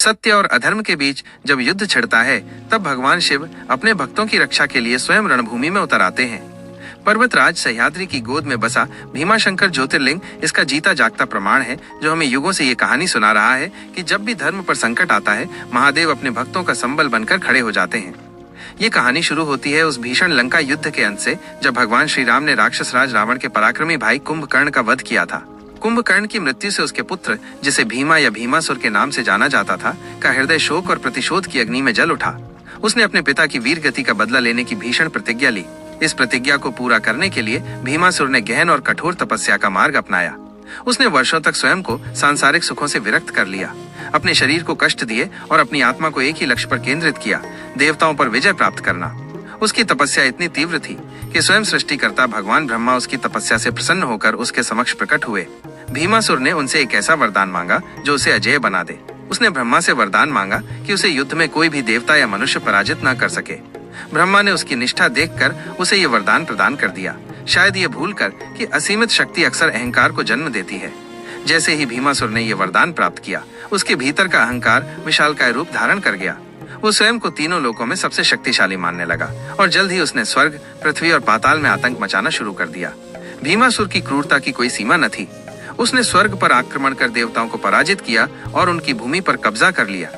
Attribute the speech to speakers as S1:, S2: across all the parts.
S1: सत्य और अधर्म के बीच जब युद्ध छिड़ता है, तब भगवान शिव अपने भक्तों की रक्षा के लिए स्वयं रणभूमि में उतर आते हैं। पर्वतराज सह्याद्री की गोद में बसा भीमाशंकर ज्योतिर्लिंग इसका जीता जागता प्रमाण है, जो हमें युगों से ये कहानी सुना रहा है कि जब भी धर्म पर संकट आता है, महादेव अपने भक्तों का संबल बनकर खड़े हो जाते हैं। ये कहानी शुरू होती है उस भीषण लंका युद्ध के अंत से, जब भगवान श्री राम ने राक्षस राज रावण के पराक्रमी भाई कुंभकर्ण का वध किया था। कुंभकर्ण की मृत्यु से उसके पुत्र, जिसे भीमा या भीमासुर के नाम से जाना जाता था, का हृदय शोक और प्रतिशोध की अग्नि में जल उठा। उसने अपने पिता की वीर गति का बदला लेने की भीषण प्रतिज्ञा ली। इस प्रतिज्ञा को पूरा करने के लिए भीमासुर ने गहन और कठोर तपस्या का मार्ग अपनाया। उसने वर्षों तक स्वयं को सांसारिक सुखों से विरक्त कर लिया, अपने शरीर को कष्ट दिए और अपनी आत्मा को एक ही लक्ष्य पर केंद्रित किया, देवताओं पर विजय प्राप्त करना। उसकी तपस्या इतनी तीव्र थी कि स्वयं सृष्टिकर्ता भगवान ब्रह्मा उसकी तपस्या से प्रसन्न होकर उसके समक्ष प्रकट हुए। भीमासुर ने उनसे एक ऐसा वरदान मांगा जो उसे अजेय बना दे। उसने ब्रह्मा से वरदान मांगा कि उसे युद्ध में कोई भी देवता या मनुष्य पराजित न कर सके। ब्रह्मा ने उसकी निष्ठा देखकर उसे ये वरदान प्रदान कर दिया, शायद ये भूलकर कि असीमित शक्ति अक्सर अहंकार को जन्म देती है। जैसे ही भीमासुर ने ये वरदान प्राप्त किया, उसके भीतर का अहंकार विशालकाय रूप धारण कर गया। वो स्वयं को तीनों लोकों में सबसे शक्तिशाली मानने लगा और जल्द ही उसने स्वर्ग, पृथ्वी और पाताल में आतंक मचाना शुरू कर दिया। भीमासुर की क्रूरता की कोई सीमा न थी। उसने स्वर्ग पर आक्रमण कर देवताओं को पराजित किया और उनकी भूमि पर कब्जा कर लिया।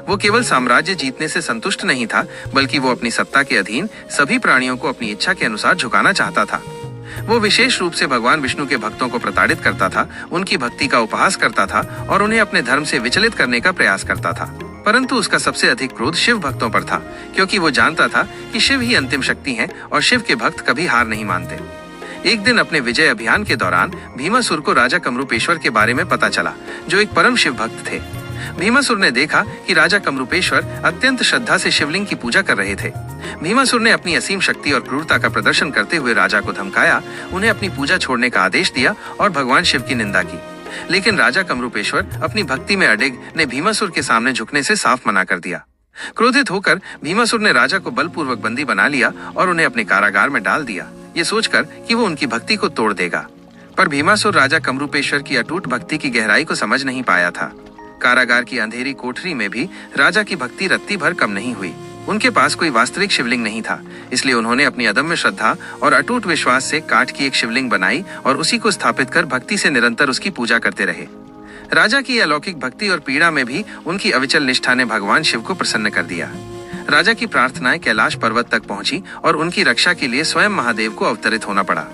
S1: वो केवल साम्राज्य जीतने से संतुष्ट नहीं था, बल्कि वो अपनी सत्ता के अधीन सभी प्राणियों को अपनी इच्छा के अनुसार झुकाना चाहता था। वो विशेष रूप से भगवान विष्णु के भक्तों को प्रताड़ित करता था, उनकी भक्ति का उपहास करता था और उन्हें अपने धर्म से विचलित करने का प्रयास करता था। परंतु उसका सबसे अधिक क्रोध शिव भक्तों पर था, क्योंकि वो जानता था कि शिव ही अंतिम शक्ति हैं और शिव के भक्त कभी हार नहीं मानते। एक दिन अपने विजय अभियान के दौरान भीमासुर को राजा कमरूपेश्वर के बारे में पता चला, जो एक परम शिव भक्त थे। भीमासुर ने देखा कि राजा कमरूपेश्वर अत्यंत श्रद्धा से शिवलिंग की पूजा कर रहे थे। भीमासुर ने अपनी असीम शक्ति और क्रूरता का प्रदर्शन करते हुए राजा को धमकाया, उन्हें अपनी पूजा छोड़ने का आदेश दिया और भगवान शिव की निंदा की। लेकिन राजा कमरूपेश्वर अपनी भक्ति में अडिग ने भीमासुर के सामने झुकने से साफ मना कर दिया। क्रोधित होकर भीमासुर ने राजा को बलपूर्वक बंदी बना लिया और उन्हें अपने कारागार में डाल दिया, ये सोचकर कि वो उनकी भक्ति को तोड़ देगा। पर भीमासुर राजा कमरूपेश्वर की अटूट भक्ति की गहराई को समझ नहीं पाया था। कारागार की अंधेरी कोठरी में भी राजा की भक्ति रत्ती भर कम नहीं हुई। उनके पास कोई वास्तविक शिवलिंग नहीं था, इसलिए उन्होंने अपनी अदम्य श्रद्धा और अटूट विश्वास से काठ की एक शिवलिंग बनाई और उसी को स्थापित कर भक्ति से निरंतर उसकी पूजा करते रहे। राजा की अलौकिक भक्ति और पीड़ा में भी उनकी अविचल निष्ठा ने भगवान शिव को प्रसन्न कर दिया। राजा की प्रार्थनाएं कैलाश पर्वत तक पहुंची और उनकी रक्षा के लिए स्वयं महादेव को अवतरित होना पड़ा।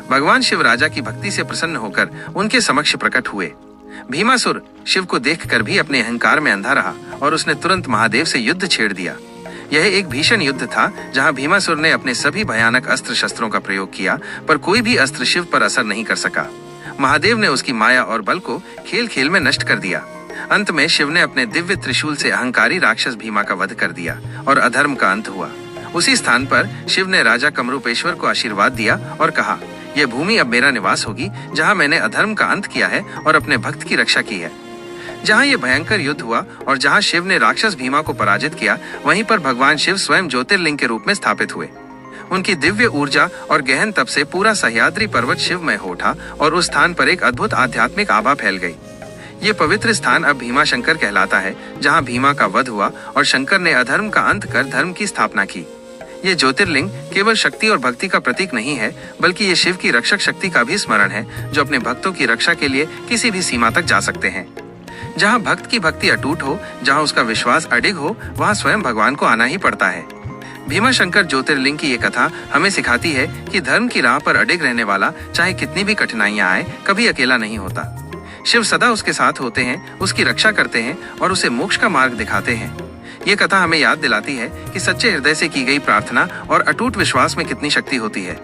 S1: भगवान शिव राजा की भक्ति से प्रसन्न होकर उनके समक्ष प्रकट हुए। भीमासुर शिव को देखकर भी अपने अहंकार में अंधा रहा और उसने तुरंत महादेव से युद्ध छेड़ दिया। यह एक भीषण युद्ध था, जहां भीमासुर ने अपने सभी भयानक अस्त्र शस्त्रों का प्रयोग किया, पर कोई भी अस्त्र शिव पर असर नहीं कर सका। महादेव ने उसकी माया और बल को खेल खेल में नष्ट कर दिया। अंत में शिव ने अपने दिव्य त्रिशूल से अहंकारी राक्षस भीमा का वध कर दिया और अधर्म का अंत हुआ। उसी स्थान पर शिव ने राजा कमरूपेश्वर को आशीर्वाद दिया और कहा, यह भूमि अब मेरा निवास होगी, जहां मैंने अधर्म का अंत किया है और अपने भक्त की रक्षा की है। जहां यह भयंकर युद्ध हुआ और जहां शिव ने राक्षस भीमा को पराजित किया, वहीं पर भगवान शिव स्वयं ज्योतिर्लिंग के रूप में स्थापित हुए। उनकी दिव्य ऊर्जा और गहन तप से पूरा सह्याद्री पर्वत शिवमय हो उठा और उस स्थान पर एक अद्भुत आध्यात्मिक आभा फैल गई। ये पवित्र स्थान अब भीमाशंकर कहलाता है, जहां भीमा का वध हुआ और शंकर ने अधर्म का अंत कर धर्म की स्थापना की। ये ज्योतिर्लिंग केवल शक्ति और भक्ति का प्रतीक नहीं है, बल्कि ये शिव की रक्षक शक्ति का भी स्मरण है, जो अपने भक्तों की रक्षा के लिए किसी भी सीमा तक जा सकते हैं। जहां भक्त की भक्ति अटूट हो, जहां उसका विश्वास अडिग हो, वहां स्वयं भगवान को आना ही पड़ता है। भीमाशंकर ज्योतिर्लिंग की ये कथा हमें सिखाती है कि धर्म की राह पर अडिग रहने वाला, चाहे कितनी भी कठिनाइयां आए, कभी अकेला नहीं होता। शिव सदा उसके साथ होते हैं, उसकी रक्षा करते हैं और उसे मोक्ष का मार्ग दिखाते हैं। ये कथा हमें याद दिलाती है कि सच्चे हृदय से की गई प्रार्थना और अटूट विश्वास में कितनी शक्ति होती है।